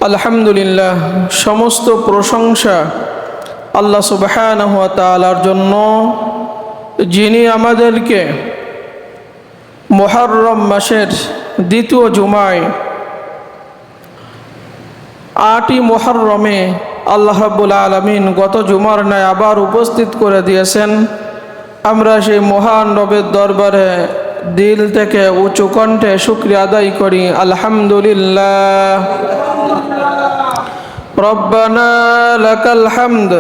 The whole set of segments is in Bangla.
আলহামদুলিল্লাহ, সমস্ত প্রশংসা আল্লাহ সুবহানাহু ওয়া তাআলার জন্য, যিনি আমাদেরকে মুহররম মাসের দ্বিতীয় জুমায় ৮ই মুহররমে আল্লাহ রাব্বুল আলামিন গত জুমার ন্যায় আবার উপস্থিত করে দিয়েছেন। আমরা সেই মহান রবের দরবারে দিল থেকে উঁচু কণ্ঠে শুকরিয়া আদায় করি। আলহামদুলিল্লাহ। রব্বানা লাকাল হামদ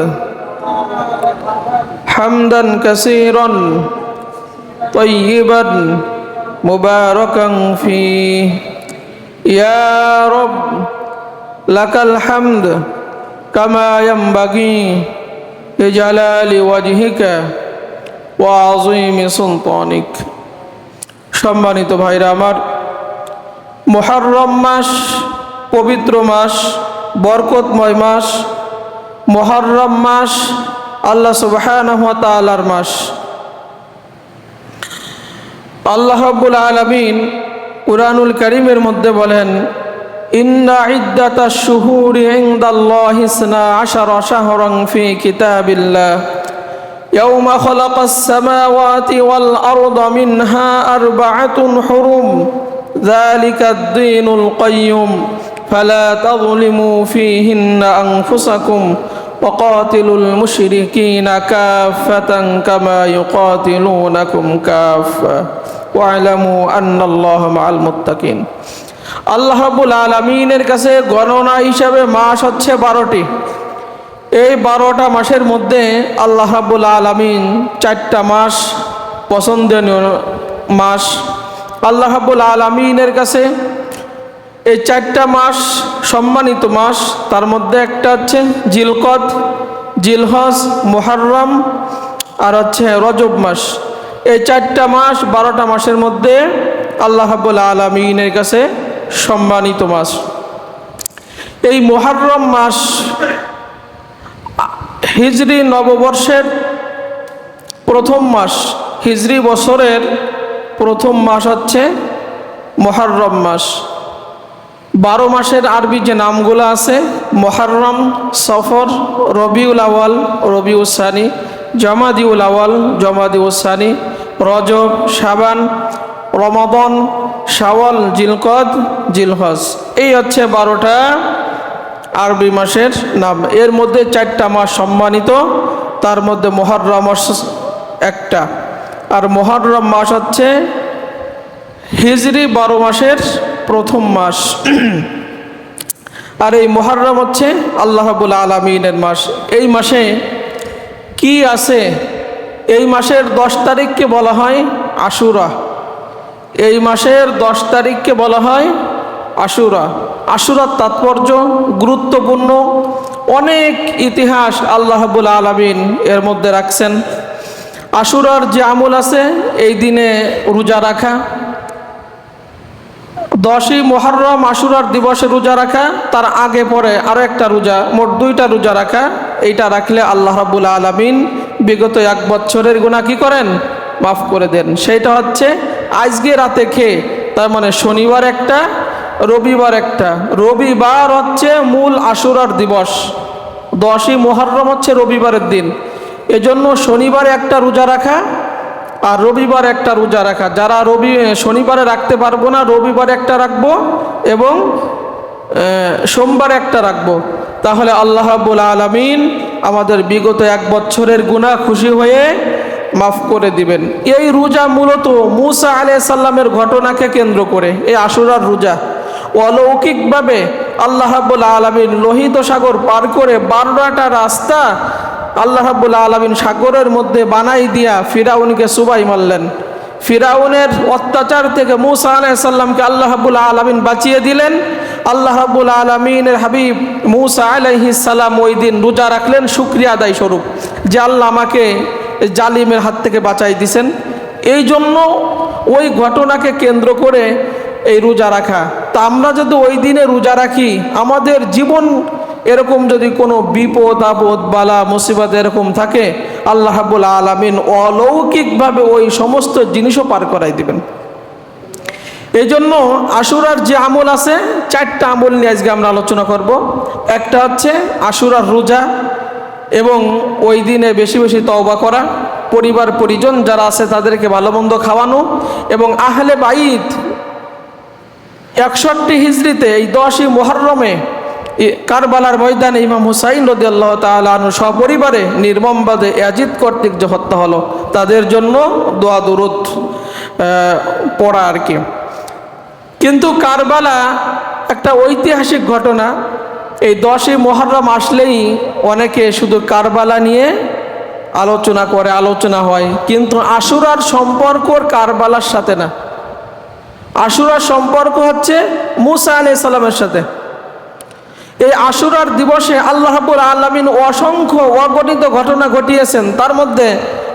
হামদান কাসীরান তাইয়িবান মুবারাকান ফীহি ইয়া রব লাকাল হামদ কামা ইয়ানবাগি লিজালালি ওয়াজহিকা ওয়া আযীমি সুলতানিক। সম্মানিত ভাইরা আমার, মুহররম মাস পবিত্র মাস, বরকতময় মাস। মুহররম মাস আল্লাহ সুবহানাহু ওয়া তাআলার মাস। আল্লাহ রাব্বুল আলামিন কুরআনুল কারীমের মধ্যে বলেন, ইন্না ইদ্দাতাশ শুহুরি ইনদাল্লাহি 12 শাহরান ফি কিতাবিল্লাহ ইয়াওমা খালাকাস সামাওয়াতি ওয়াল আরদা মিনহা আরবাআতুন হুরুম যালিকাদ দীনুল কাইয়্যুম ফালা তাযলিমু ফীহিন্না আনফুসাকুম ওয়াকাতিলুল মুশরিকিনা কাফাতান কামা ইউকাতিলুনাকুম কাফা ওয়া'লামু আন্নাল্লাহা মা'আল মুত্তাকিন। আল্লাহ রাব্বুল আলামিনের কাছে গণনা হিসাবে মাস হচ্ছে 12টি। এই 12টা মাসের মধ্যে আল্লাহ রাব্বুল আলামিন 4টা মাস পছন্দনীয় মাস। আল্লাহ রাব্বুল আলামিনের কাছে এই 4টা মাস সম্মানিত মাস। তার মধ্যে একটা হচ্ছে জিলকদ, জিলহজ, মুহররম আর হচ্ছে রজব মাস। এই 4টা মাস 12টা মাসের মধ্যে আল্লাহ রাব্বুল আলামিনের কাছে সম্মানিত মাস। এই মুহররম মাস হিজরি নববর্ষের প্রথম মাস। হিজরি বছরের প্রথম মাস হচ্ছে মুহররম মাস। 12 মাসের আরবি যে নামগুলো আছে, মুহররম, সফর, রবিউল আওয়াল, রবিউস সানি, জমাদিউল আওয়াল, জমাদিউস সানি, রজব, শাবান, রমাদান, শাওয়াল, জিলকদ, জিলহজ। এই হচ্ছে 12টা আরবি মাসের নাম। এর মধ্যে 4টা মাস সম্মানিত, তার মধ্যে মুহররম একটা। আর মুহররম মাস হচ্ছে হিজরি 12 মাসের প্রথম মাস। আর এই মুহররম হচ্ছে আল্লাহ রাব্বুল আলামিনের মাস। এই মাসে কি আছে? এই মাসের 10 তারিখকে বলা হয় আশুরা। এই মাসের 10 তারিখকে বলা হয় আশুরা। আশুরার তাৎপর্য গুরুত্বপূর্ণ, অনেক ইতিহাস আল্লাহ রাব্বুল আলামিন এর মধ্যে রাখছেন। আশুরার যে আমল আছে, এই দিনে রোজা রাখা। 10ই মুহররম আশুরার দিবসে রোজা রাখা, তার আগে পরে আরো একটা রোজা, মোট 2টা রোজা রাখা। এইটা রাখলে আল্লাহ রাব্বুল আলামিন বিগত 1 বছরের গুনাহ কি করেন? মাফ করে দেন। সেইটা হচ্ছে আজকে রাতে খেয়ে, তার মানে শনিবার একটা, রবিবার একটা। রবিবার হচ্ছে মূল আশুরার দিবস। 10ই মুহররম হচ্ছে রবিবারের দিন। এজন্য শনিবারে একটা রোজা রাখা আর রবিবার একটা রোজা রাখা। যারা শনিবারে রাখতে পারবো না, রবিবার একটা রাখবো এবং সোমবার একটা রাখবো। তাহলে আল্লাহ রাব্বুল আলামিন আমাদের বিগত 1 বছরের গুনাহ খুশি হয়ে মাফ করে দিবেন। এই রোজা মূলত মূসা আলাইহিস সালামের ঘটনাকে কেন্দ্র করে এই আশুরার রোজা। অলৌকিকভাবে আল্লাহ রাব্বুল আলামিন লোহিত সাগর পার করে 12টা রাস্তা আল্লাহ রাব্বুল আলামিন সাগরের মধ্যে বানাই দিয়া ফিরাউনকে সুবাই মারলেন। ফিরাউনের অত্যাচার থেকে মূসা আলাইহিস সালামকে আল্লাহ রাব্বুল আলামিন বাঁচিয়ে দিলেন। আল্লাহ রাব্বুল আলামিনের হাবিব মূসা আলাইহিস সালাম ওই দিন রোজা রাখলেন শুকরিয়া আদায় স্বরূপ, যে আল্লাহ আমাকে জালিমের হাত থেকে বাঁচাই দিয়েছেন। এই জন্য ওই ঘটনাকে কেন্দ্র করে এই রোজা রাখা। তা আমরা যদি ওই দিনে রোজা রাখি, আমাদের জীবন এরকম যদি কোনো বিপদ আপদ বালা মুসিবত এরকম থাকে, আল্লাহ রাব্বুল আলামিন অলৌকিকভাবে ওই সমস্ত জিনিসও পার করাই দিবেন। এই জন্য আশুরার যে আমল আছে, 4টা আমল নিয়ে আজকে আমরা আলোচনা করব। একটা হচ্ছে আশুরার রোজা এবং ওই দিনে বেশি বেশি তওবা করা, পরিবার পরিজন যারা আছে তাদেরকে ভালো মন্দ খাওয়ানো, এবং আহলে বাইত 61 হিজরিতে এই 10ই মুহররমে কারবালার ময়দানে ইমাম হুসাইন রাদিয়াল্লাহু তাআলা আনহু সপরিবারে নির্মমভাবে ইয়াজিদ কর্তৃক যে হত্যা হলো, তাদের জন্য দোয়া দুরূদ পড়া আর কি। কিন্তু কারবালা একটা ঐতিহাসিক ঘটনা। এই 10ই মুহররম আসলেই অনেকে শুধু কারবালা নিয়ে আলোচনা হয়, কিন্তু আশুরার সম্পর্ক কারবালার সাথে না। আশুরার সম্পর্ক হচ্ছে মুসা আলাইহিস সালামের সাথে। এই আশুরার দিবসে আল্লাহ রাব্বুল আলামিন অসংখ্য অগণিত ঘটনা ঘটিয়েছেন। তার মধ্যে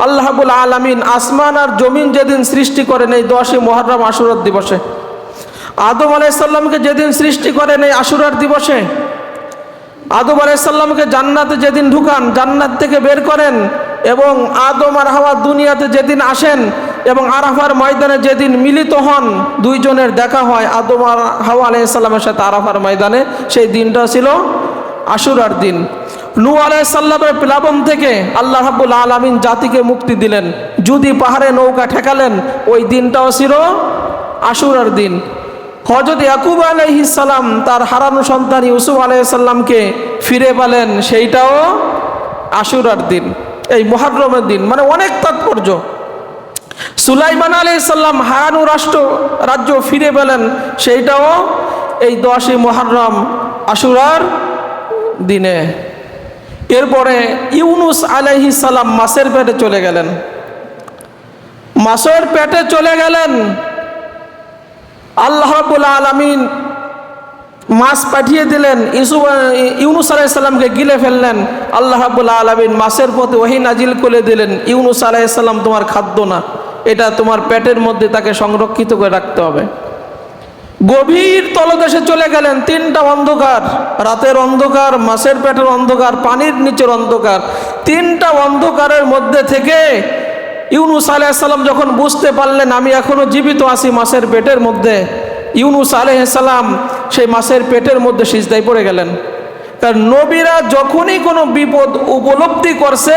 আল্লাহ রাব্বুল আলামিন আসমান আর জমিন যেদিন সৃষ্টি করেন এই 10ই মুহররম আশুরার দিবসে, আদম আলাইহিস সালামকে যেদিন সৃষ্টি করেন এই আশুরার দিবসে, আদম আলাইহিস সালামকে জান্নাতে যেদিন ঢুকান, জান্নাত থেকে বের করেন, এবং আদম আর হাওয়া দুনিয়াতে যেদিন আসেন এবং আরাফার ময়দানে যেদিন মিলিত হন, দুইজনের দেখা হয় আদম আর হাওয়া আলাইহিস সালামের সাথে আরাফার ময়দানে, সেই দিনটা ছিল আশুরার দিন। নূহ আলাইহিস সালামের প্লাবন থেকে আল্লাহ রাব্বুল আলামিন জাতিকে মুক্তি দিলেন, যদি পাহাড়ে নৌকা ঠেকালেন, ওই দিনটাও ছিল আশুরার দিন। হযরত ইয়াকুব আলাইহিস সালাম তার হারানো সন্তান ইউসুফ আলাইহিস সালামকে ফিরে পেলেন, সেইটাও আশুরার দিন, এই মুহররমের দিন, মানে অনেক তাৎপর্য। সুলাইমান আলাইহিস সালাম হারানো রাজ্য ফিরে পেলেন, সেইটাও এই 10ই মুহররম আশুরার দিনে। এরপরে ইউনুস আলাইহিস সালাম মাছের পেটে চলে গেলেন, মাছের পেটে চলে গেলেন। আল্লাহ রাব্বুল আলামিন মাছ পাঠিয়ে দিলেন, ইউনুস আলাইহিস সালামকে গিলে ফেললেন। আল্লাহ রাব্বুল আলামিন মাছের প্রতি ওহী নাজিল করে দিলেন, ইউনুস আলাইহিস সালাম তোমার খাদ্য না, এটা তোমার পেটের মধ্যে তাকে সংরক্ষিত করে রাখতে হবে। গভীর তলদেশে চলে গেলেন, 3টা অন্ধকার, রাতের অন্ধকার, মাছের পেটের অন্ধকার, পানির নিচের অন্ধকার, 3টা অন্ধকারের মধ্যে থেকে ইউনুস আলাইহিস সালাম যখন বুঝতে পারলেন আমি এখনো জীবিত আছি মাছের পেটের মধ্যে, ইউনুস আলাইহিস সালাম সেই মাছের পেটের মধ্যে সিজদায় পড়ে গেলেন। কারণ নবীরা যখনই কোনো বিপদ উপলব্ধি করছে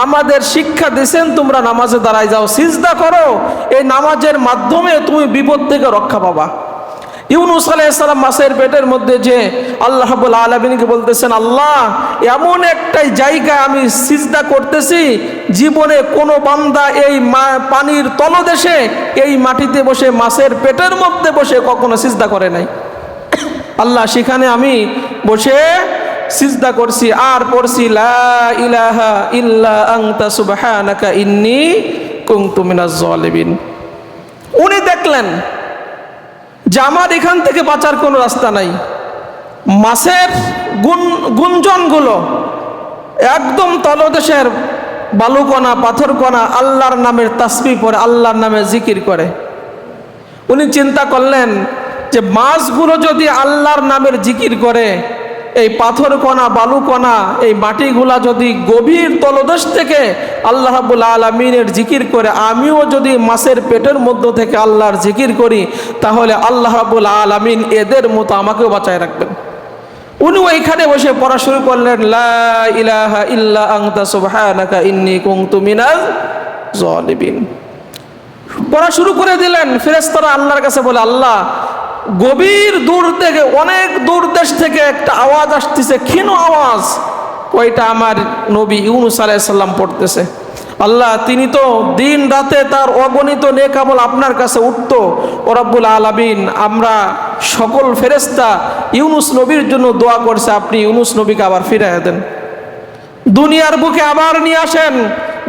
আমাদের শিক্ষা দিয়েছেন, তোমরা নামাজে দাঁড়ায় যাও, সিজদা করো, এই নামাজের মাধ্যমে তুমি বিপদ থেকে রক্ষা পাবা। ইউনুস আলাইহিস সালাম মাছের পেটের মধ্যে যে আল্লাহ রাব্বুল আলামিনকে বলতেছেন, আল্লাহ এমন একটাই জায়গা আমি সিজদা করতেছি, জীবনে কোনো বান্দা এই পানির তলদেশে এই মাটিতে বসে মাছের পেটের মধ্যে বসে কখনো সিজদা করে নাই। আল্লাহ সেখানে আমি বসে সিজদা করছি আর পড়ছি লা ইলাহা ইল্লা আনতা সুবহানাকা ইন্নী কুনতু মিনাজ জালিমিন। উনি দেখলেন যে আমার এখান থেকে বাঁচার কোনো রাস্তা নাই। মাছের গুঞ্জনগুলো একদম তলদেশের বালুকণা পাথরকণা আল্লাহর নামের তাসবিহ পড়ে, আল্লাহর নামে জিকির করে। উনি চিন্তা করলেন যে মাছগুলো যদি আল্লাহর নামের জিকির করে, এই পাথরকণা বালুকণা এই মাটিগুলা যদি গভীর তলদেশ থেকে আল্লাহ রাব্বুল আলামিনের জিকির করে, আমিও যদি মাছের পেটের মধ্য থেকে আল্লাহর জিকির করি, তাহলে আল্লাহ রাব্বুল আলামিন এদের মতো আমাকেও বাঁচায় রাখবেন। উনি ওইখানে বসে পড়া শুরু করলেন, লা ইলাহা ইল্লা আনতা সুবহানাকা ইন্নী কুনতু মিনাজ জালিমিন। পড়া শুরু করে দিলেন। ফেরেশতারা আল্লাহর কাছে বলে, আল্লাহ গভীর দূর থেকে, অনেক দূর দেশ থেকে একটা আওয়াজ আসতেছে, ক্ষীণ আওয়াজ, ওইটা আমার নবী ইউনুস আলাইহিস সালাম পড়তেছে। আল্লাহ তিনি তো দিন রাতে তার অগণিত নেক আমল আপনার কাছে উঠত। ও রব্বুল আলামিন, আমরা সকল ফেরেশতা ইউনুস নবীর জন্য দোয়া করছে, আপনি ইউনুস নবীকে আবার ফিরিয়ে দেন, দুনিয়ার বুকে আবার নিয়ে আসেন,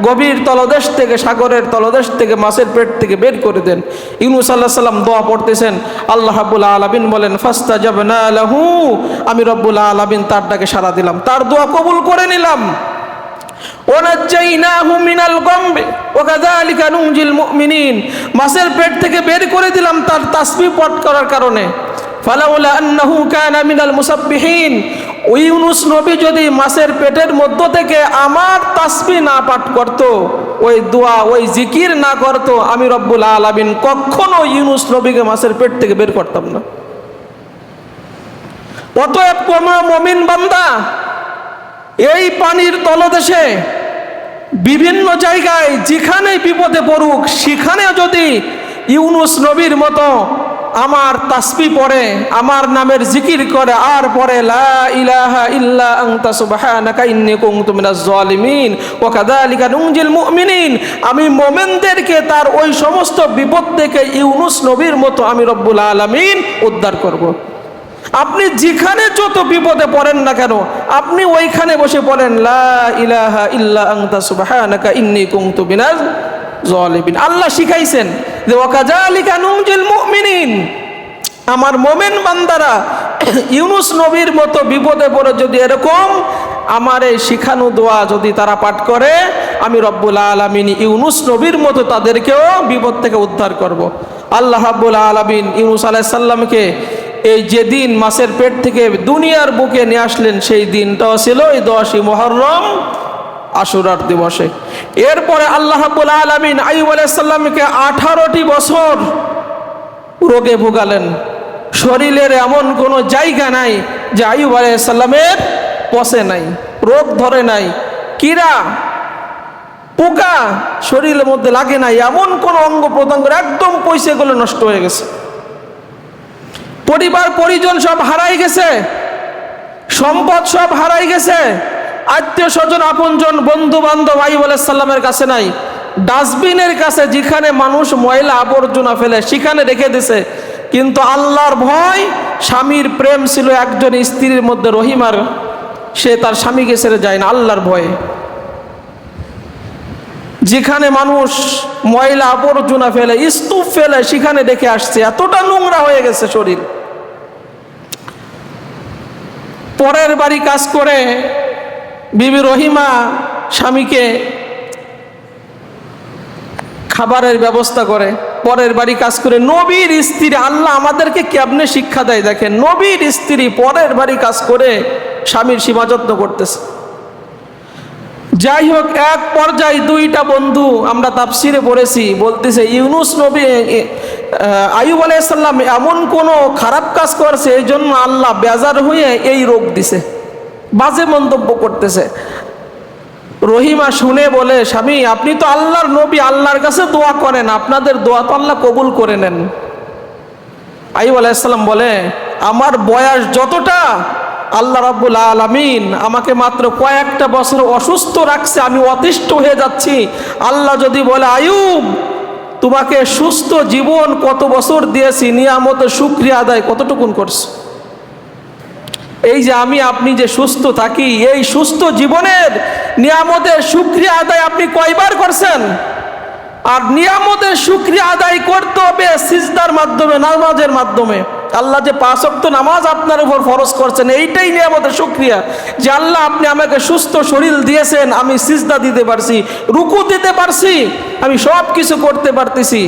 গভীর তলদেশ থেকে, সাগরের তলদেশ থেকে, মাছের পেট থেকে বের করে দেন। ইউনুস আলাইহিস সালাম দোয়া পড়তেছেন। আল্লাহ রাব্বুল আলামিন বলেন, ফাস্তাজাবনা লাহু, আমি রব্বুল আলামিন তার ডাকে সাড়া দিলাম, তার দোয়া কবুল করে নিলাম। ওয়ানাজ্জাইনাহু মিনাল গামবি ওয়া কাযালিকা নুনজিল মুমিনিন, মাছের পেট থেকে বের করে দিলাম তার তাসবিহ পাঠ করার কারণে। ফালাউলা আন্নাহু কানা মিনাল মুসাব্বিহিন, ইউনুস নবী যদি মাছের পেটের মধ্য থেকে আমার তাসবিহ না পাঠ করত, ওই দোয়া ওই জিকির না করতো, আমি রব্বুল আলামিন কখনো ইউনুস নবীকে মাছের পেট থেকে বের করতাম না। অতএব কোন মুমিন বান্দা এই পানির তলদেশে বিভিন্ন জায়গায় যেখানে বিপদে পড়ুক, সেখানে যদি ইউনুস নবীর মতো আমার তাসবিহ পড়ে, আমার নামের জিকির করে, আর পড়ে লা ইলাহা ইল্লা আনতা সুবহানাকা ইন্নী কুনতু মিনাজ জালিমিন ওয়া কাযালিকা নুনজিল মুমিনিন, আমি মুমিনদেরকে তার ওই সমস্ত বিপদ থেকে ইউনুস নবীর মতো আমি রব্বুল আলামিন উদ্ধার করব। আপনি যেখানে যত বিপদে পড়েন না কেন, আপনি ওইখানে বসে পড়েন লা ইলাহা ইল্লা আনতা সুবহানাকা ইন্নী কুনতু মিনাজ জালিমিন। আল্লাহ শিখাইছেন যে ওয়া কাযালিকা নুনজিল মুমিনিন, আমার মুমিন বান্দারা ইউনুস নবীর মতো বিপদে পড়ে যদি এরকম আমার এই শিখানো দোয়া যদি তারা পাঠ করে, আমি রব্বুল আলামিন ইউনুস নবীর মতো তাদেরকেও বিপদ থেকে উদ্ধার করব। আল্লাহ রাব্বুল আলামিন ইউনুস আলাইহিস সালামকে এই যেদিন মাছের পেট থেকে দুনিয়ার বুকে নিয়ে আসলেন, সেই দিনটাও ছিল এই 10ই মুহররম আশুরার দিবসে। এরপরে আল্লাহ রাব্বুল আলামিন আইয়ুব আলাইহিস সালামকে 18টি বছর রোগে ভোগালেন। শরীরের এমন কোনো জায়গা নাই যে আইয়ুব আলাইহিস সালামের পচে নাই, রোগ ধরে নাই, কীড়া পোকা শরীরের মধ্যে লাগে নাই, এমন কোন অঙ্গ প্রত্যঙ্গ একদম পয়সাগুলো নষ্ট হয়ে গেছে। পরিবার পরিজন সব হারাই গেছে, সম্পদ সব হারাই গেছে, আত্মীয় স্বজন আপনজন বন্ধু বান্ধব আইয়ুব আলাইহিস সালামের কাছে নাই। ডাস্টবিনের কাছে যেখানে মানুষ ময়লা আবর্জনা ফেলে সেখানে রেখে দিছে, কিন্তু আল্লাহর ভয়, স্বামীর প্রেম ছিল একজন স্ত্রীর মধ্যে রহিমার, সে তার স্বামীকে ছেড়ে যায় না আল্লাহর ভয়ে। যেখানে মানুষ ময়লা আবর্জনা ফেলে, স্তূপ ফেলে, সেখানে দেখে আসছে, এতটা নোংরা হয়ে গেছে শরীর। পরের বাড়ি কাজ করে বিবি রহিমা স্বামীকে খাবারের ব্যবস্থা করে, পরের বাড়ি কাজ করে। নবীর স্ত্রী, আল্লাহ আমাদেরকে কেমনে শিক্ষা দেয় দেখেন, নবীর স্ত্রী পরের বাড়ি কাজ করে স্বামীর সেবা যত্ন করতেছে। যাই হোক, এক পর্যায়ে দুইটা বন্ধু, আমরা তাফসিরে পড়েছি, বলতেছে ইউনুস নবী আইয়ুব আলাইহিস সালাম এমন কোনো খারাপ কাজ করছে, এই জন্য আল্লাহ বেজার হয়ে এই রোগ দিছে, বাজে মন্তব্য করতেছে। রহিমা শুনে বলে, স্বামী আপনি তো আল্লাহর নবী, আল্লাহর কাছে দোয়া করেন, আপনাদের দোয়া তো আল্লাহ কবুল করে নেন। আইয়ুব আলাইহিস সালাম বলে, আমার বয়স যতটা, আল্লাহ রাব্বুল আলামিন আমাকে মাত্র কয়েকটা বছর অসুস্থ রাখছে, আমি অতিষ্ঠ হয়ে যাচ্ছি। আল্লাহ যদি বলে আইয়ুব তোমাকে সুস্থ জীবন কত বছর দিয়েছি, নিয়ামতের শুকরিয়া আদায় কতটুকুন করছো? এই যে আমি আপনি যে সুস্থ থাকি, এই সুস্থ জীবনের নিয়ামতের শুকরিয়া আদায় আপনি কয়বার করছেন? আর নিয়ামতের শুকরিয়া আদায় করতে হবে সিজদার মাধ্যমে, নামাজের মাধ্যমে। আল্লাহ যে 5 ওয়াক্ত নামাজ আপনার উপর ফরজ করছেন, এইটাই নিয়ামতের শুকরিয়া, যে আল্লাহ আপনি আমাকে সুস্থ শরীর দিয়েছেন, আমি সিজদা দিতে পারছি, রুকু দিতে পারছি, আমি সব কিছু করতে পারতেছি।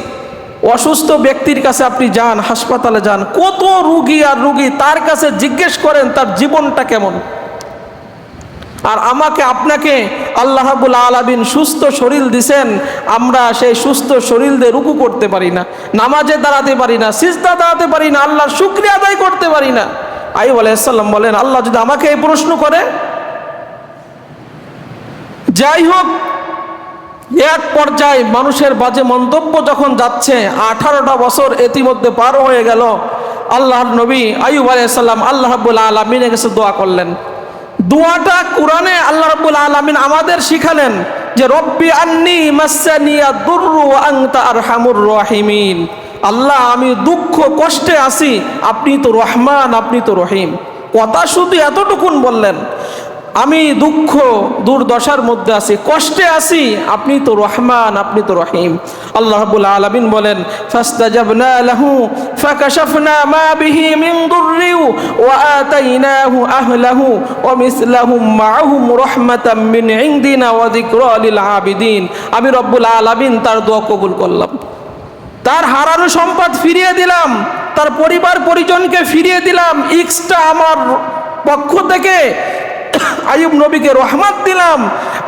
অসুস্থ ব্যক্তির কাছে আপনি যান, হাসপাতালে যান, কত রুগী আর রুগী, তার কাছে জিজ্ঞেস করেন তার জীবনটা কেমন। আর আমাকে আপনাকে আল্লাহ রাব্বুল আলামিন সুস্থ শরীর দিছেন, আমরা সেই সুস্থ শরীর দিয়ে রুকু করতে পারি না, নামাজে দাঁড়াতে পারি না, সিজদা দাঁড়াতে পারি না, আল্লাহর শুকরিয়া আদায় করতে পারি না। আইয়ুব আলাইহিস সালাম বলেন, আল্লাহ যদি আমাকে এই প্রশ্ন করে। যাই হোক, এক পর্যায়ে মানুষের বাজে মন্তব্য যখন যাচ্ছে, 18টা বছর ইতিমধ্যে পার হয়ে গেল। আল্লাহর নবী আইয়ুব আলাইহিস সালাম আল্লাহ রাব্বুল আলামিনের কাছে দোয়া করলেন। দোয়াটা কোরআনে আল্লাহ রাব্বুল আলামিন আমাদের শিখালেন যে রব্বি আন্নি মাসানিয়া দুররু ওয়া আনতা আরহামুর রাহিমিন। আল্লাহ আমি দুঃখ কষ্টে আছি, আপনি তো রহমান, আপনি তো রহিম। কথা শুধু এতটুকুন বললেন, আমি দুঃখ দুর্দশার মধ্যে আছি, কষ্টে আছি, আপনি তো রহমান, আপনি তো রহিম। আল্লাহ রাব্বুল আলামিন বলেন, ফাস্তাজাবনা লাহু ফাকাশাফনা মা বিহি মিন দুররি ওয়া আতাইনাহু আহলাহু ওয়া মিসলাহুম মাআহুম রাহমাতাম মিন ইনদিনা ওয়া যিকরা লিল আবিদিন। আমি রব্বুল আলামিন তার দোয়া কবুল করলাম, তার হারানো সম্পদ ফিরিয়ে দিলাম, তার পরিবার পরিজনকে ফিরিয়ে দিলাম, এক্সট্রা আমার পক্ষ থেকে আইয়ুব নবীকে রহমত দিলাম,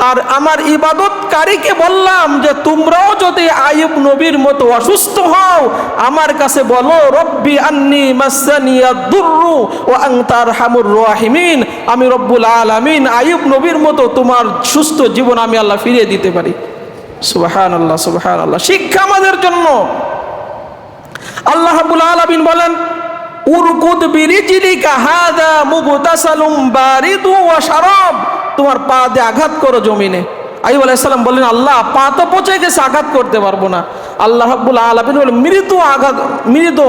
আর আমার ইবাদতকারীকে বললাম যে তোমরাও যদি আইয়ুব নবীর মতো অসুস্থ হও আমার কাছে বলো, রব্বি আন্নি মাসসানিয়াদ দুররু ওয়া আনতা আরহামুর রাহিমিন, আমি রব্বুল আলামিন আইয়ুব নবীর মতো তোমার সুস্থ জীবন আমি আল্লাহ ফিরিয়ে দিতে পারি। সুবহানাল্লাহ, সুবহানাল্লাহ। শিক্ষা আমাদের জন্য। আল্লাহ রাব্বুল আলামিন বলেন, উরকুদ বিরিজলিকা হাযা মুগতাসালুম বারিদু ওয়া শারাব, তোমার পা দিয়ে আঘাত করো জমিনে। আইয়ুব আলাইহিস সালাম বললেন, আল্লাহ পা তো পচে গেছে, আঘাত করতে পারবো না। আল্লাহ রাব্বুল আলামিন বলেন, মৃদু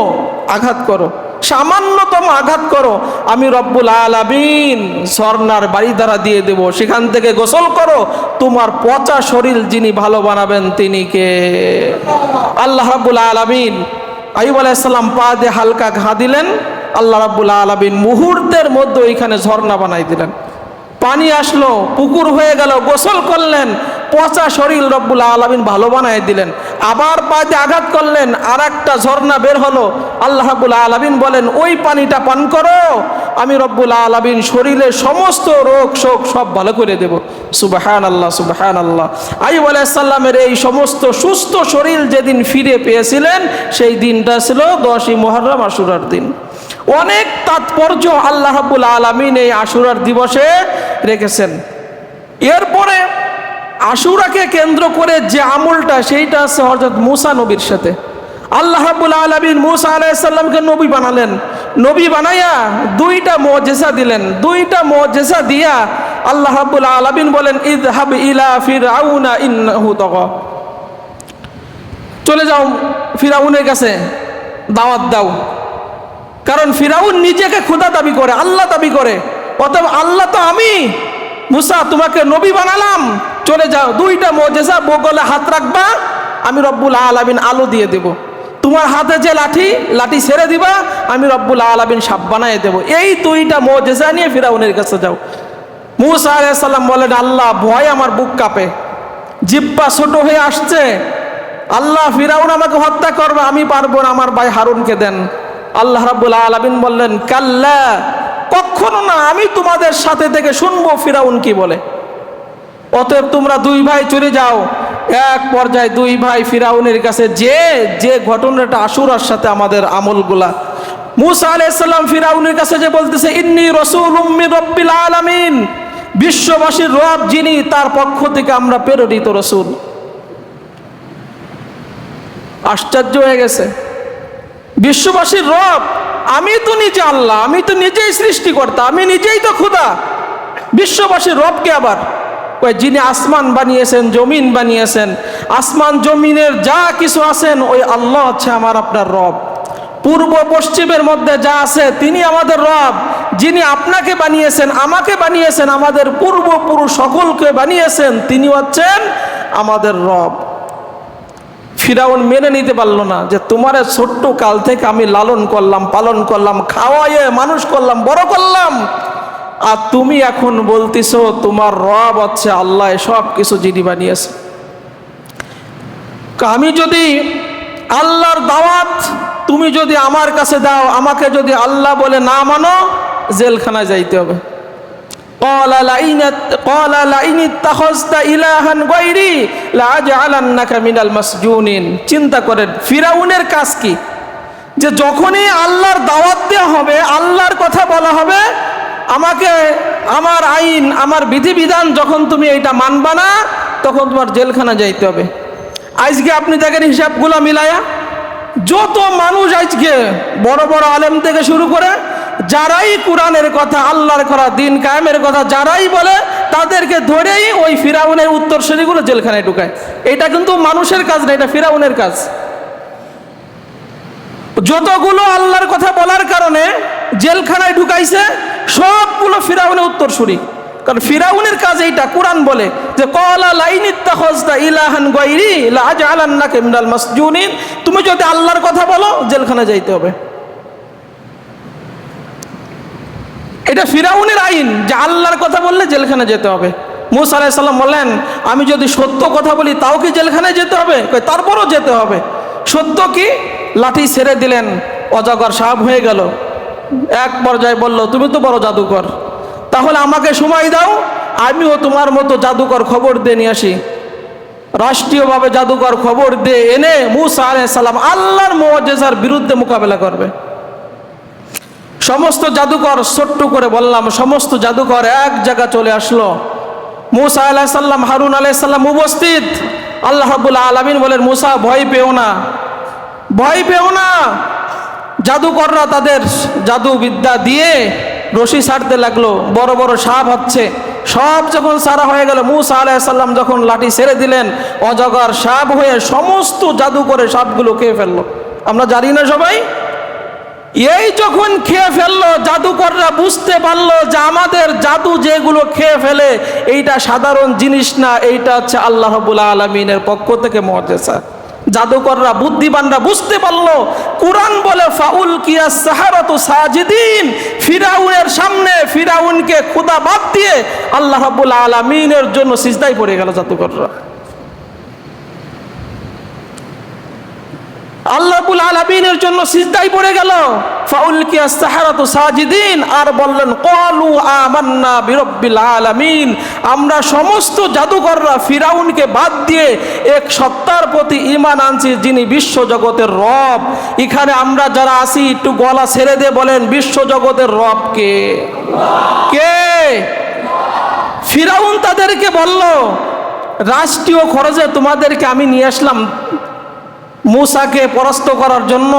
আঘাত করো, সামান্যতম আঘাত করো, আমি রব্বুল আলামিন ঝর্ণার বাড়ি দ্বারা দিয়ে দেব, সেখান থেকে গোসল করো, তোমার পচা শরীর যিনি ভালো বানাবেন তিনি কে? আল্লাহ রাব্বুল আলামিন আইয়ুব আলাইহিস সালাম পা দিয়ে হালকা ঘা দিলেন, আল্লাহ রাব্বুল আলামিন মুহূর্তের মধ্যে ওইখানে ঝর্ণা বানাই দিলেন, পানি আসলো, পুকুর হয়ে গেল, গোসল করলেন, পচা শরীর রব্বুল আলামিন ভালো বানাই দিলেন। আবার পা দিয়ে আঘাত করলেন, আর একটা ঝর্ণা বের হলো, আল্লাহ রাব্বুল আলামিন বলেন ওই পানিটা পান করো, আমি রব্বুল আলামিন শরীরের সমস্ত রোগ শোক সব ভালো করে দেব। সুবহানাল্লাহ, সুবহানাল্লাহ। আইয়ুব আলাইহিস সালামের এই সমস্ত সুস্থ শরীর যেদিন ফিরে পেয়েছিলেন সেই দিনটা ছিল 10ই মুহররম, আশুরার দিন। অনেক তাৎপর্য আল্লাহ রাব্বুল আলামিন এই আশুরার দিবসে রেখেছেন। এরপরে আশুরাকে কেন্দ্র করে যে আমলটা, সেইটা আছে হযরত মুসা নবীর সাথে। আল্লাহ রাব্বুল আলামিন মুসা আলাইহিস সালামকে নবী বানালেন, নবী বানাইয়া দুইটা মুজিজা দিলেন। দুইটা মুজিজা দিয়া আল্লাহ রাব্বুল আলামিন বলেন, ইযহাব ইলা ফিরআউনা ইন্নাহু তাগা, চলে যাও ফিরআউনের কাছে, দাওয়াত দাও। কারণ ফিরআউন নিজেকে খোদা দাবি করে, আল্লাহ দাবি করে, অতএব আল্লাহ তো আমি মুসা তোমাকে নবী বানালাম, চলে যাও, দুইটা মুজিজা, বগলে হাত রাখবা, আমি রব্বুল আলামিন আলো দিয়ে দেব, তোমার হাতে যে লাঠি ছেড়ে দিবা, আমি রব্বুল আলামিন সাপ বানায় দেব। এই দুইটা মুজিজা নিয়ে ফিরআউনের কাছে যাও। মুসা আলাইহিস সালাম বলেন, আল্লাহ ভয় আমার বুক কাঁপে, জিহ্বা ছোট হয়ে আসছে, আল্লাহ ফিরআউন আমাকে হত্যা করবে, আমি পারবো না, আমার ভাই হারুনকে দেন। আল্লাহ রাব্বুল আলামিন বললেন, কাল্লা, কখনো না, আমি তোমাদের সাথে থেকে শুনবো ফিরআউন কি বলে, অতএব তোমরা দুই ভাই চলে যাও। এক পর্যায়ে দুই ভাই ফিরআউনের কাছে যে ঘটনাটা আশুরার সাথে আমাদের আমলগুলা, মুসা আলাইহিস সালাম ফিরআউনের কাছে যে বলতেছে, ইন্নী রাসূলুম মির রাব্বিল আলামিন, বিশ্ববাসীর রব যিনি, তার পক্ষ থেকে আমরা প্রেরিত রাসূল। আশ্চর্য হয়ে গেছে, বিশ্ববাসীর রব, আমি তো নিজে আল্লাহ, আমি তো নিজেই সৃষ্টিকর্তা, আমি নিজেই তো খোদা, বিশ্ববাসীর রবকে আবার ওই যিনি আসমান বানিয়েছেন, জমিন বানিয়েছেন, আসমান জমিনের যা কিছু আছেন ওই আল্লাহ হচ্ছে আমার আপনার রব। পূর্ব পশ্চিমের মধ্যে যা আছে তিনি আমাদের রব, যিনি আপনাকে বানিয়েছেন, আমাকে বানিয়েছেন, আমাদের পূর্বপুরুষ সকলকে বানিয়েছেন, তিনি হচ্ছেন আমাদের রব। ফিরআউন মেনে নিতে পারলো না যে তোমার ছোট্ট কাল থেকে আমি লালন করলাম, পালন করলাম, খাওয়াইয়ে মানুষ করলাম, বড় করলাম, আর তুমি এখন বলতেছো তোমার রব হচ্ছে আল্লাহ, সব কিছু যিনি বানিয়েছে। আমি যদি আল্লাহর দাওয়াত তুমি যদি আমার কাছে দাও, আমাকে যদি আল্লাহ বলে না মানো, জেলখানায় যাইতে হবে। চিন্তা করেন ফিরআউনের কাজ কি, যে যখনই আল্লাহর দাওয়াত দেওয়া হবে, আল্লাহর কথা বলা হবে, আমাকে আমার আইন, আমার বিধিবিধান যখন তুমি এইটা মানবা না, তখন তোমার জেলখানা যাইতে হবে। আজকে আপনি দেখেন হিসাবগুলো মিলায়া, যত মানুষ আজকে বড় বড় আলেম থেকে শুরু করে যারাই কোরআনের কথা, আল্লাহর কথা, দিন কায়েমের কথা যারাই বলে, তাদেরকে ধরেই ওই ফিরআউনের উত্তরসূরিগুলো জেলখানায় ঢুকায়। এটা কিন্তু মানুষের কাজ না, এটা ফিরআউনের কাজ। যতগুলো আল্লাহর কথা বলার কারণে জেলখানায় ঢুকাইছে, সবগুলো ফিরআউনের উত্তরসূরি। কারণ ফিরআউনের কাজ এইটা, কোরআন বলে যে ক্বালা লাইন ইত্তাখাযতা ইলাহান গায়রি লাআজআলান্নাকা মিনাল মাসজুনিন, তুমি যদি আল্লাহর কথা বলো জেলখানায় যাইতে হবে। এটা ফিরআউনের আইন যে আল্লাহর কথা বললে জেলখানায় যেতে হবে। মুসা আলাইহিস সালাম বললেন, আমি যদি সত্য কথা বলি তাও কি জেলখানায় যেতে হবে? তারপরও যেতে হবে। সত্য কি? লাঠি ছেড়ে দিলেন, অজগর সাপ হয়ে গেল। এক পর্যায়ে বলল, তুমি তো বড় জাদুকর, তাহলে আমাকে সময় দাও, আমিও তোমার মতো জাদুকর খবর দিয়ে নিয়ে আসি। রাষ্ট্রীয়ভাবে জাদুকর খবর দিয়ে এনে মুসা আলাইহিস সালাম আল্লাহর মুআজিজার বিরুদ্ধে মোকাবেলা করবে। সমস্ত জাদুকর, ছোট্ট করে বললাম, সমস্ত জাদুকর এক জায়গা চলে আসলো। মুসা আলাইহিস সালাম, হারুন আলাইহিস সালাম উপস্থিত। আল্লাহ রাব্বুল আলামিন বলেন, মুসা ভয় পেও না, ভয় পেও না। জাদুকররা তাদের জাদু বিদ্যা দিয়ে রশি ছাড়তে লাগলো, বড় বড় সাপ হচ্ছে। সব যখন সারা হয়ে গেল, মুসা আলাইহিস সালাম যখন লাঠি ছেড়ে দিলেন, অজগর সাপ হয়ে সমস্ত জাদু করে সাপগুলো খেয়ে ফেললো। আমরা জানি না সবাই, এই যখন খেয়ে ফেললো, জাদুকররা বুঝতে পারলো যে আমাদের জাদু যেগুলো খেয়ে ফেলে এইটা সাধারণ জিনিস না, এইটা হচ্ছে আল্লাহ রাব্বুল আলামিনের পক্ষ থেকে মুআজিজা। জাদুকররা, বুদ্ধিমানরা বুঝতে পারলো। কুরআন বলে ফাউল কিয়াস সাহারাতু সাজিদিন, ফিরাউনের সামনে ফিরাউনকে খোদা বাদ দিয়ে আল্লাহ রাব্বুল আলামিনের জন্য সিজদায় পড়ে গেল জাদুকররা। আল্লাহ রাব্বুল আলামিনের জন্য সিজদায় পড়ে গেল। ফাউলকিয়াস সাহারাতু সাজিদিন, আর বললেন ক্বালু আমান্না বিরাব্বিল আলামিন, আমরা সমস্ত জাদুকররা ফিরাউনকে বাদ দিয়ে এক সত্তার প্রতি ঈমান আনছি যিনি বিশ্ব জগতের রব। এখানে আমরা যারা আছি একটু গলা ছেড়ে দিয়ে বলেন, বিশ্ব জগতের রব কে? কে? ফিরাউন তাদেরকে বলল, রাষ্ট্রীয় খরচে তোমাদেরকে আমি নিয়ে আসলাম মুসাকে পরাস্ত করার জন্য,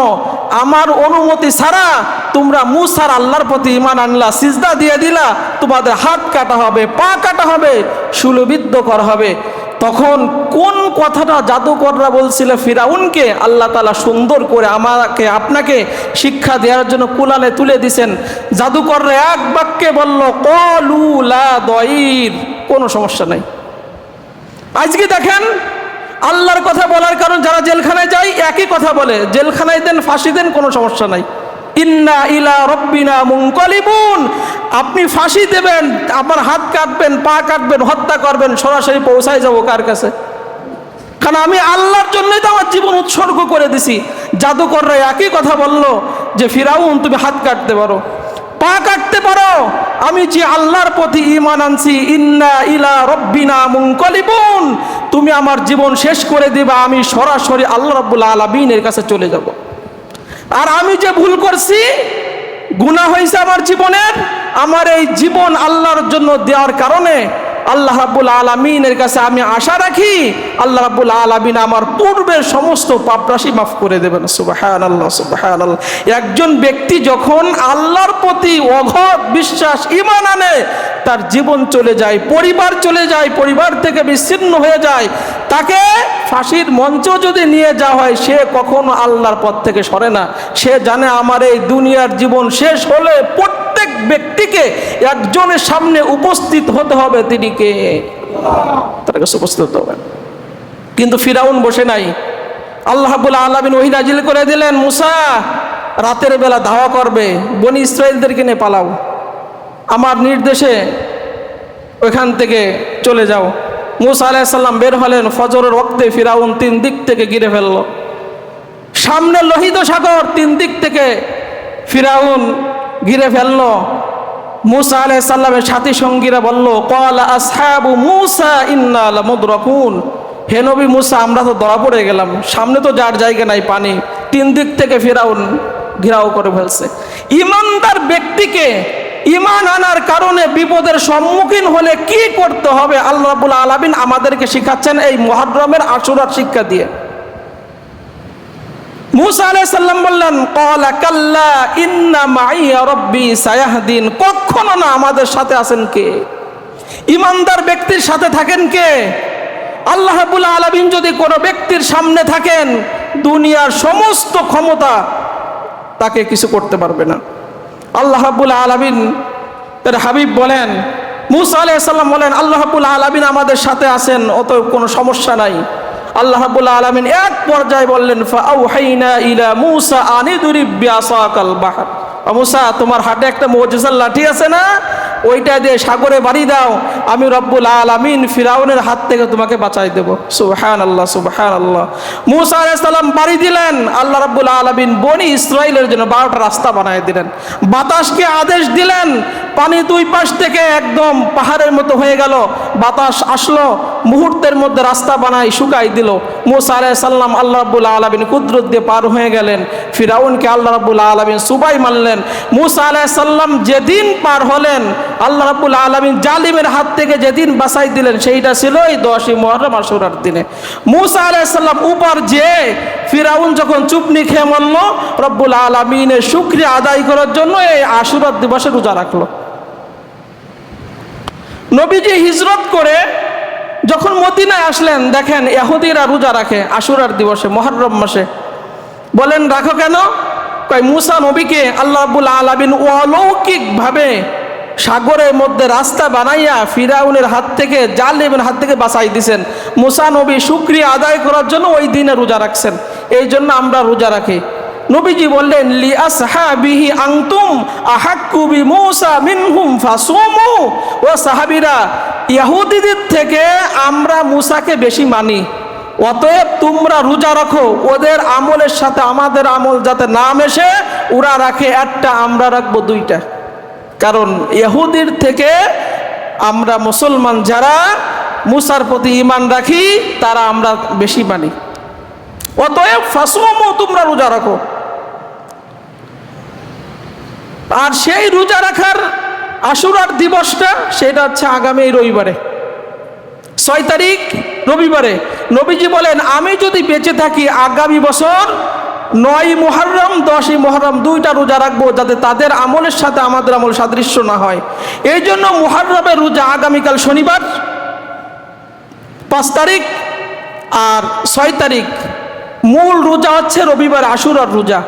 আমার অনুমতি ছাড়া তোমরা মুসার আল্লাহর প্রতি ঈমান আনলা, সিজদা দিয়ে দিলা, তোমাদের হাত কাটা হবে, পা কাটা হবে, শূলবিদ্ধ করা হবে। তখন কোন কথাটা জাদুকররা বলছিল ফিরাউনকে, আল্লাহ তাআলা সুন্দর করে আমাকে আপনাকে শিক্ষা দেওয়ার জন্য কুলালে তুলে দিছেন। জাদুকররা এক বাক্যে বলল ক্বালু লা দাইর, কোনো সমস্যা নাই। আজকে দেখেন, আল্লাহর কথা বলার কারণ যারা জেলখানায় যায় একই কথা বলে, জেলখানায় দেন, ফাঁসি দেন, কোনো সমস্যা নাই। ইন্না ইলা রব্বিনা মুনকালিবুন, আপনি ফাঁসি দেবেন, আমার হাত কাটবেন, পা কাটবেন, হত্যা করবেন, সরাসরি পৌঁছায় যাবো কার কাছে? কারণ আমি আল্লাহর জন্যই তো আমার জীবন উৎসর্গ করে দিছি। জাদুকররা একই কথা বলল যে ফিরাউন তুমি হাত কাটতে পারো, পা কাটতে পারো, আমি যে আল্লাহর প্রতি ঈমান আনছি, ইন্না ইলা রব্বিনা মুনকালিবুন, তুমি আমার জীবন শেষ করে দিবা, আমি সরাসরি আল্লাহ রাব্বুল আলামিনের কাছে চলে যাব। আর আমি যে ভুল করছি, গুনাহ হয়েছে আমার জীবনের, আমার এই জীবন আল্লাহর জন্য দেওয়ার কারণে আল্লাহ রাব্বুল আলামিনের কাছে আমি আশা রাখি, আল্লাহ রাব্বুল আলামিন আমার পূর্বের সমস্ত পাপরাশি মাফ করে দেবেন। সুবহানাল্লাহ, সুবহানাল্লাহ। একজন ব্যক্তি যখন আল্লাহর প্রতি অগাধ বিশ্বাস, ঈমান আনে, তার জীবন চলে যায়, পরিবার চলে যায়, পরিবার থেকে বিচ্ছিন্ন হয়ে যায়, তাকে ফাঁসির মঞ্চ যদি নিয়ে যাওয়া হয়, সে কখনো আল্লাহর পথ থেকে সরে না। সে জানে আমার এই দুনিয়ার জীবন শেষ হলে প্রত্যেক ব্যক্তিকে একজনের সামনে উপস্থিত হতে হবে, তিনি কে? তার কাছে উপস্থিত হতে হবে। কিন্তু ফিরাউন বসে নাই। আল্লাহ রাব্বুল আলামিন ওহী নাজিল করে দিলেন, মুসা রাতের বেলা ধাওয়া করবে, বনি ইসরাইলদেরকে নিয়ে পালাও, আমার নির্দেশে ওইখান থেকে চলে যাও। মুসা আলাইহিস সালাম বের হলেন, ফজরের ওয়াক্তে ফিরাউন তিন দিক থেকে ঘিরে ফেলল। সামনে লোহিত সাগর, তিন দিক থেকে ফিরাউন ঘিরে ফেলল। মুসা আলাইহিস সালামের সাথী সঙ্গীরা বলল, ক্বালা আসহাবু মুসা ইন্না লামুদরাকুন, হে নবী মুসা, আমরা তো ধরা পড়ে গেলাম, সামনে তো যার জায়গা নাই, পানি, তিন দিক থেকে ফিরাউন ঘেরাও করে ফেলছে। ইমানদার ব্যক্তিকে ঈমান আনার কারণে বিপদের সম্মুখীন হলে কি করতে হবে, আল্লাহ রাব্বুল আলামিন আমাদেরকে শিখাচ্ছেন এই মুহররমের আশুরার শিক্ষা দিয়ে। মুসা আলাইহিস সালাম বললেন, ক্বালা কাল্লা ইন্না মাইয়া রাব্বি সায়াহদিন, কখনো না, আমাদের সাথে আছেন কে? ঈমানদার ব্যক্তির সাথে থাকেন কে? আল্লাহ রাব্বুল আলামিন যদি কোনো ব্যক্তির সামনে থাকেন, দুনিয়ার সমস্ত ক্ষমতা তাকে কিছু করতে পারবে না। আল্লাহ রাব্বুল আলামিন তার হাবিব বলেন, মুসা আলাইহিস সালাম বলেন, আল্লাহ রাব্বুল আলামিন আমাদের সাথে আছেন, অতএব কোনো সমস্যা নাই। আল্লাহ রাব্বুল আলামিন এক পর্যায়ে বললেন, ফাআউহাইনা ইলা মুসা আনিদরিব বিআসাকাল বাহর, মুসা তোমার হাতে একটা মুজিজার লাঠি আছে না, ওইটা দিয়ে সাগরে বাড়ি দাও, আমি রব্বুল আলামিন ফিরাউনের হাত থেকে তোমাকে বাঁচাই দেব। সুবহানাল্লাহ, সুবহানাল্লাহ। মুসা আলাইহিস সালাম বাড়ি দিলেন, আল্লাহ রাব্বুল আলামিন বনি ইসরাইলের জন্য 12টা রাস্তা বানায় দিলেন। বাতাসকে আদেশ দিলেন, পানি দুই পাশ থেকে একদম পাহাড়ের মতো হয়ে গেল, বাতাস আসলো, মুহূর্তের মধ্যে রাস্তা বানাই শুকাই দিল। মুসা আলাইহিস সালাম আল্লাহ রাব্বুল আলামিন কুদরত দিয়ে পার হয়ে গেলেন। ফিরাউনকে আল্লাহ রাব্বুল আলামিন সুবাই মারলেন। মুসা আলাইহিস সালাম যেদিন পার হলেন, আল্লাহ রাব্বুল আলামিন জালিমের হাত থেকে যেদিন বাঁচাই দিলেন, সেইটা ছিল এই 10ই মুহররম আশুরার দিনে। মুসা আলাইহিস সালাম উপর যে ফিরাউন যখন চুপনি খেয়ে মরল, রব্বুল আলামিনের শুকরিয়া আদায় করার জন্য এই আশুরার দিবসে রোজা রাখলো। নবীজি হিজরত করে যখন মদিনায় আসলেন, দেখেন ইহুদিরা রোজা রাখে আশুরার দিবসে, মুহররম মাসে। বলেন রাখো কেন? কয় মুসা নবীকে আল্লাহ রাব্বুল আলামিন অলৌকিকভাবে সাগরের মধ্যে রাস্তা বানাইয়া ফিরাউনের হাত থেকে, জালিমের হাত থেকে বাঁচাই দিয়েছেন। মুসা নবী শুকরিয়া আদায় করার জন্য ওই দিনে রোজা রাখছেন, এই জন্য আমরা রোজা রাখি। নবীজি বললেন লি আসহাবিহি আনতুম আহাক্কু বিমূসা মিনহুম ফাসুমু। ও সাহাবীরা, ইহুদিদের থেকে আমরা মুসাকে বেশি মানি, অতএব তোমরা রোজা রাখো। ওদের আমলের সাথে আমাদের আমল যাতে না মেশে, ওরা রাখে একটা, আমরা রাখবো দুইটা। কারণ ইহুদির থেকে আমরা মুসলমান যারা মুসার প্রতি ঈমান রাখি, তারা আমরা বেশি মানি। অতএব ফাসুমু, তোমরা রোজা রাখো। আর সেই রোজা রাখার আশুরার দিবসটা, সেটা হচ্ছে আগামী রবিবারে, 6 তারিখ রবিবারে। নবীজি বলেন আমি যদি বেঁচে থাকি আগামী বছর 9ই মুহররম 10ই মুহররম দুইটা রোজা রাখবো, যাতে তাদের আমলের সাথে আমাদের আমল সাদৃশ্য না হয়। এই জন্য মুহররমের রোজা আগামীকাল শনিবার 5 তারিখ, আর 6 তারিখ মূল রোজা হচ্ছে রবিবার আশুরার রোজা।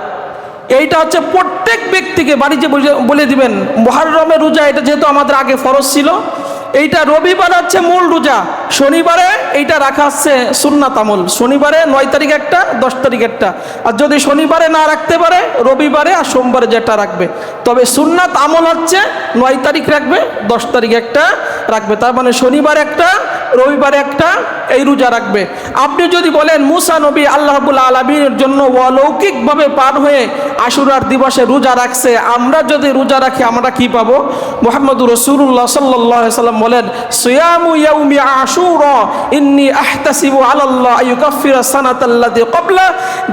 এইটা হচ্ছে প্রত্যেক ব্যক্তিকে বাড়িতে বলে দিবেন, মুহররমের রোজা এটা যেহেতু আমাদের আগে ফরজ ছিল, এইটা রবিবার হচ্ছে মূল রোজা, শনিবারে এইটা রাখা হচ্ছে সুন্নাত আমল। শনিবারে 9 তারিখ একটা, 10 তারিখ একটা, আর যদি শনিবারে না রাখতে পারে রবিবারে আর সোমবারে যেটা রাখবে। তবে সুন্নাত আমল হচ্ছে 9 তারিখ রাখবে, 10 তারিখ একটা রাখবে, তার মানে শনিবার একটা, রবিবারে একটা, এই রোজা রাখবে। আপনি যদি বলেন মুসা নবী আল্লাহ রাব্বুল আলামিনের জন্য অলৌকিকভাবে পার হয়ে আশুরার দিবসে রোজা রাখছে, আমরা যদি রোজা রাখি আমরা কি পাবো? মুহাম্মদুর রাসূলুল্লাহ সাল্লাল্লাহু আলাইহি সাল্লাম বলেন সিয়ামু ইয়াউমি আশুরা ইন্নী আহতাসিবু আলাল্লাহ আইয়ুকাফিরা সানাতাল্লাতী ক্বাবলা।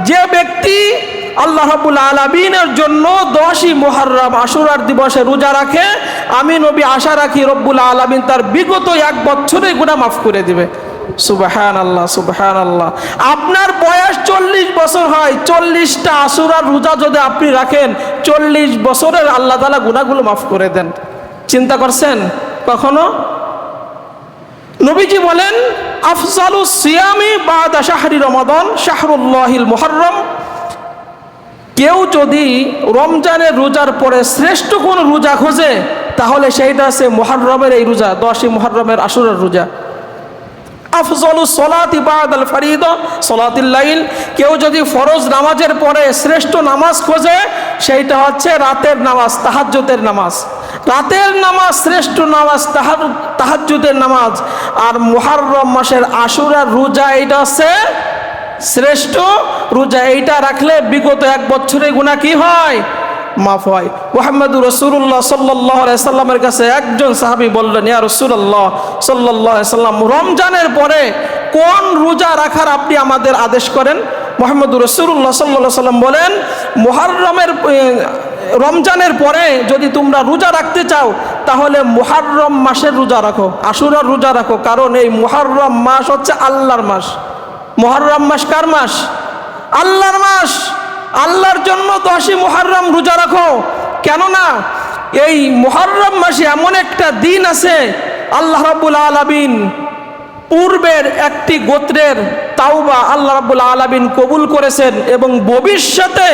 যে ব্যক্তি আল্লাহ রাব্বুল আলামিনের জন্য 10ই মুহররম আশুরার দিবসে রোজা রাখে, আমি নবী আশা রাখি রব্বুল আলামিন তার বিগত 1 বছরের গুনাহ মাফ করে দিবে। সুবহানাল্লাহ, সুবহানাল্লাহ। আপনার বয়স 40 বছর হয়, 40টা আশুরার রোজা যদি আপনি রাখেন, 40 বছরের আল্লাহ তাআলা গুনাহগুলো মাফ করে দেন। চিন্তা করছেন কখনো? নবীজি বলেন আফজালুস সিয়ামি বাদা শাহরি রমাদান শাহরুল্লাহিল মুহররম। কেউ যদি রমজানের রোজার পরে শ্রেষ্ঠ কোন রোজা খোঁজে, তাহলে সেইটা আছে মুহররমের এই রোজা, 10ই মুহররমের আশুরার রোজা। আফজালুস সলাতি বাদাল ফরিদা সলাতুল লাইল। কেউ যদি ফরজ নামাজের পরে শ্রেষ্ঠ নামাজ খোঁজে, সেইটা হচ্ছে রাতের নামাজ, তাহাজ্জুদের নামাজ। রাতের নামাজ শ্রেষ্ঠ নামাজ, তাহাজ্জুদের নামাজ। আর মুহররম মাসের আশুরার রোজা, এইটা হচ্ছে শ্রেষ্ঠ রোজা। এইটা রাখলে বিগত 1 বছরের গুনাহ কি হয়? মাফ হয়। মুহাম্মদুর রাসূলুল্লাহ সাল্লাল্লাহু আলাইহি সাল্লামের কাছে একজন সাহাবী বললেন, ইয়া রাসূলুল্লাহ সাল্লাল্লাহু আলাইহি সাল্লাম, রমজানের পরে কোন রোজা রাখার আপনি আমাদের আদেশ করেন? মুহাম্মদুর রাসূলুল্লাহ সাল্লাল্লাহু আলাইহি সাল্লাম বলেন, রমজানের পরে যদি তোমরা রোজা রাখতে চাও, তাহলে মুহররম মাসের রোজা রাখো, আশুরার রোজা রাখো। কারণ এই মুহররম মাস হচ্ছে আল্লাহর মাস। মুহররম মাস কার মাস? আল্লাহর মাস। আল্লাহর জন্য 10ই মুহররম রোজা রাখো। কেননা এই মুহররম মাসে এমন একটা দিন আছে, আল্লাহ রাব্বুল আলামিন পূর্বের একটি গোত্রের তাওবা আল্লাহ রাব্বুল আলামিন কবুল করেছেন, এবং ভবিষ্যতে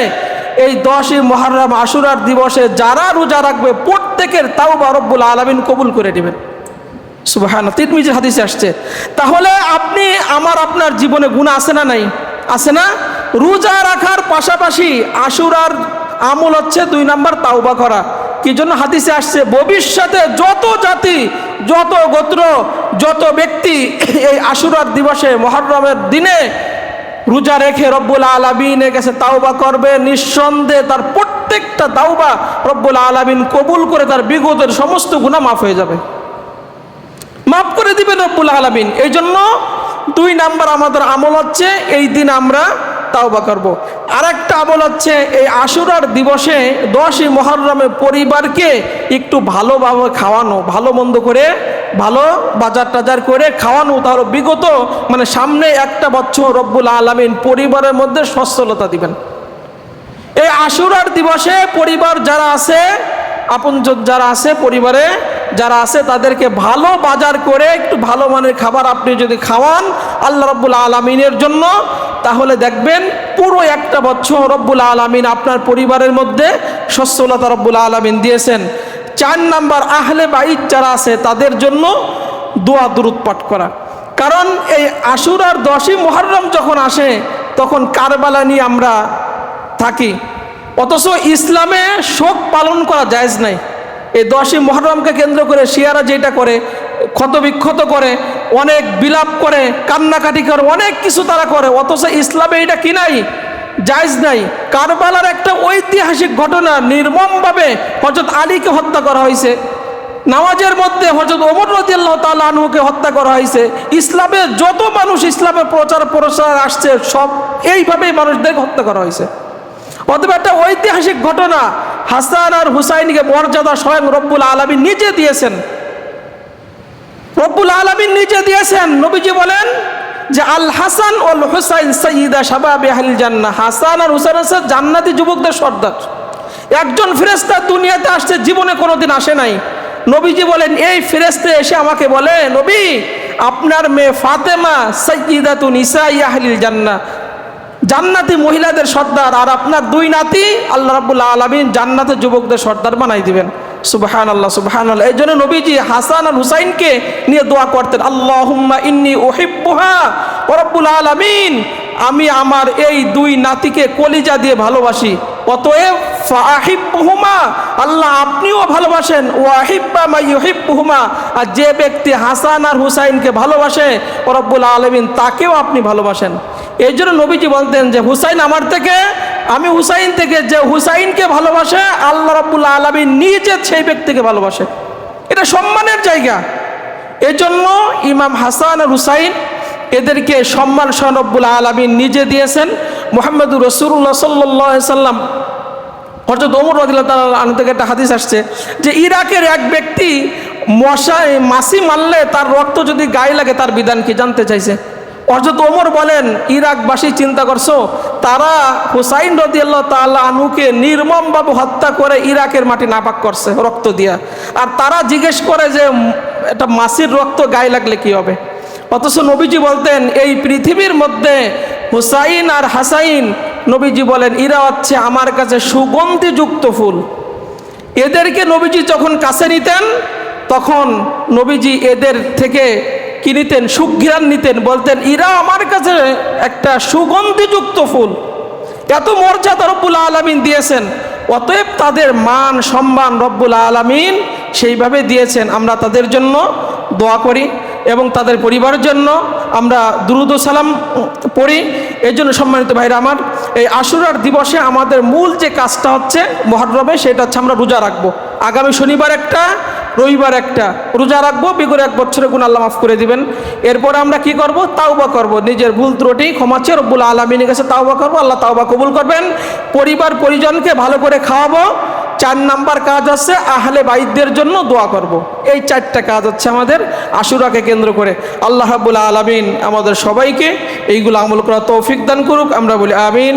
এই 10ই মুহররম আশুরার দিবসে যারা রোজা রাখবে প্রত্যেকের তাওবা রব্বুল আলামিন কবুল করে দিবেন। সুবহানাল্লাহ, তিরমিজির হাদিসে আসছে। তাহলে আপনি আপনার জীবনে গুনাহ আছে না নাই? আছে না? রোজা রাখার পাশাপাশি আশুরার আমল হচ্ছে 2 নাম্বার তাওবা করা। কি জন্য হাদিসে আসছে, ভবিষ্যতে যত জাতি, যত গোত্র, যত ব্যক্তি এই আশুরার দিবসে মুহররমের দিনে রোজা রেখে রব্বুল আলামিনের কাছে তাওবা করবে, নিঃসন্দেহে তার প্রত্যেকটা তাওবা রব্বুল আলামিন কবুল করে তার বিগতের সমস্ত গুনাহ মাফ হয়ে যাবে, মাফ করে দিবেন রব্বুল আলামিন। এই জন্য 2 নাম্বার আমাদের আমল হচ্ছে এই দিন আমরা তাওবা করব। আরেকটা আমল হচ্ছে এই আশুরার দিবসে 10ই মুহররমে পরিবারকে একটু ভালোভাবে খাওয়ানো, ভালো মন্দ করে ভালো বাজার টাজার করে খাওয়ানো। তাহলে বিগত মানে সামনে একটা বছর রব্বুল আলামিন পরিবারের মধ্যে সচ্ছলতা দিবেন। এই আশুরার দিবসে পরিবার যারা আছে, আপনজন যারা আছে, পরিবারে যারা আছে তাদেরকে ভালো বাজার করে একটু ভালো মানের খাবার আপনি যদি খাওয়ান আল্লাহ রব্বুল আলামিনের জন্য, তাহলে দেখবেন পুরো একটা বছর রব্বুল আলামিন আপনার পরিবারের মধ্যে সচ্ছলতা রব্বুল আলামিন দিয়েছেন। 4 নাম্বার আহলে বাইত যারা আছে তাদের জন্য দোয়া দুরূদ পাঠ করা। কারণ এই আশুরার 10ই মুহররম যখন আসে তখন কারবালা নিয়ে আমরা থাকি, অথচ ইসলামে শোক পালন করা জায়েজ নাই। এই 10ই মুহররমকে কেন্দ্র করে শিয়ারা যেটা করে, ক্ষতবিক্ষত করে, অনেক বিলাপ করে, কান্নাকাটি করে, অনেক কিছু তারা করে, অথচ ইসলামে এটা কি নাই, জায়েজ নাই। কারবালার একটা ঐতিহাসিক ঘটনা, নির্মমভাবে হযরত আলীকে হত্যা করা হয়েছে, নামাজের মধ্যে হযরত ওমর রাদিয়াল্লাহু তাআলা আনহুকে হত্যা করা হয়েছে। ইসলামের যত মানুষ ইসলামের প্রচার প্রসার আসছে সব এইভাবেই মানুষদেরকে হত্যা করা হয়েছে। অথবা একটা ঐতিহাসিক ঘটনা, হাসান আর হুসাইনকে মর্যাদা স্বয়ং রব্বুল আলামিন নিজে দিয়েছেন, রব্বুল আলামিন নিজে দিয়েছেন। নবীজি বলেন যে আল হাসান ওয়াল হুসাইন সাইয়্যিদা শাবাবি আহলিল জান্নাহ, হাসান আর হুসাইন হচ্ছে জান্নাতি যুবকদের সর্দার। একজন ফেরেশতা দুনিয়াতে আসছে, জীবনে কোনোদিন আসে নাই। নবীজি বলেন এই ফেরেশতা এসে আমাকে বলে, নবী আপনার মেয়ে ফাতেমা সাইয়্যিদাতু নিসাই আহলিল জান্নাহ, জান্নাতি মহিলাদের সর্দার, আর আপনার 2 নাতি আল্লাহ রাব্বুল আলামিন জান্নাতের যুবকদের সর্দার বানাই দিবেন। সুবহানাল্লাহ, সুবহানাল্লাহ। এই জন্য নবীজি হাসান আর হুসাইনকে নিয়ে দোয়া করতেন, আল্লাহুম্মা ইন্নী উহিব্বুহা ওয়া রাব্বুল আলামিন, আমি আমার এই 2 নাতিকে কলিজা দিয়ে ভালোবাসি, অতএব ফাহিব্বুহুমা, আল্লাহ আপনিও ভালোবাসেন, ওয়াহিব্বা মা ইউহিব্বুহুমা, আর যে ব্যক্তি হাসান আর হুসাইনকে ভালোবাসে রব্বুল আলামিন তাকেও আপনি ভালোবাসেন। এই জন্য নবীজি বলতেন যে হুসাইন আমার থেকে, আমি হুসাইন থেকে, যে হুসাইনকে ভালোবাসে আল্লাহ রাব্বুল আলামিন নিজে সেই ব্যক্তিকে ভালোবাসে। এটা সম্মানের জায়গা। এই জন্য ইমাম হাসান আর হুসাইন এদেরকে সম্মান স্বয়ং রব্বুল আলামিন নিজে দিয়েছেন। মুহাম্মদুর রাসূলুল্লাহ সাল্লাল্লাহু আলাইহি সাল্লাম, হযরত ওমর রাদিয়াল্লাহু তাআলা আনহু থেকে একটা হাদিস আসছে যে ইরাকের এক ব্যক্তি মাছি মারলে তার রক্ত যদি গায়ে লাগে তার বিধান কি, জানতে চাইছে। হযরত ওমর বলেন, ইরাকবাসী চিন্তা করছো, তারা হুসাইন রাদিয়াল্লাহু তাআলা আনহুকে নির্মমভাবে হত্যা করে ইরাকের মাটি নাপাক করছে রক্ত দিয়া, আর তারা জিজ্ঞেস করে যে এটা মাছির রক্ত গায়ে লাগলে কি হবে। অথচ নবীজি বলতেন এই পৃথিবীর মধ্যে হুসাইন আর হাসাইন, নবীজি বলেন এরা হচ্ছে আমার কাছে সুগন্ধিযুক্ত ফুল। এদেরকে নবীজি যখন কাছে নিতেন তখন নবীজি এদের থেকে কি নিতেন, সুঘ্রাণ নিতেন, বলতেন এরা আমার কাছে একটা সুগন্ধিযুক্ত ফুল। এত মর্যাদা রব্বুল আলামিন দিয়েছেন, অতএব তাদের মান সম্মান রব্বুল আলামিন সেইভাবে দিয়েছেন। আমরা তাদের জন্য দোয়া করি এবং তাদের পরিবারের জন্য আমরা দুরূদ ও সালাম পড়ি। এই জন্য সম্মানিত ভাইরা আমার, এই আশুরার দিবসে আমাদের মূল যে কাজটা হচ্ছে মুহররমে, সেটা হচ্ছে আমরা রোজা রাখবো। আগামী শনিবার একটা, রবিবার একটা রোজা রাখবো, বিগত 1 বছরের গুনাহ আল্লাহ মাফ করে দিবেন। এরপরে আমরা কি করব, তাওবা করব, নিজের ভুল ত্রুটি ক্ষমা চেয়ে রব্বুল আলামিনের কাছে তাওবা করব, আল্লাহ তাওবা কবুল করবেন। পরিবার পরিজনকে ভালো করে খাওয়াবো। 4 নাম্বার কাজ হচ্ছে আহলে বাইতদের জন্য দোয়া করব। এই 4টা কাজ হচ্ছে আমাদের আশুরাকে কেন্দ্র করে। আল্লাহ রাব্বুল আলামিন আমাদের সবাইকে এইগুলো আমল করার তৌফিক দান করুক। আমরা বলি আমিন।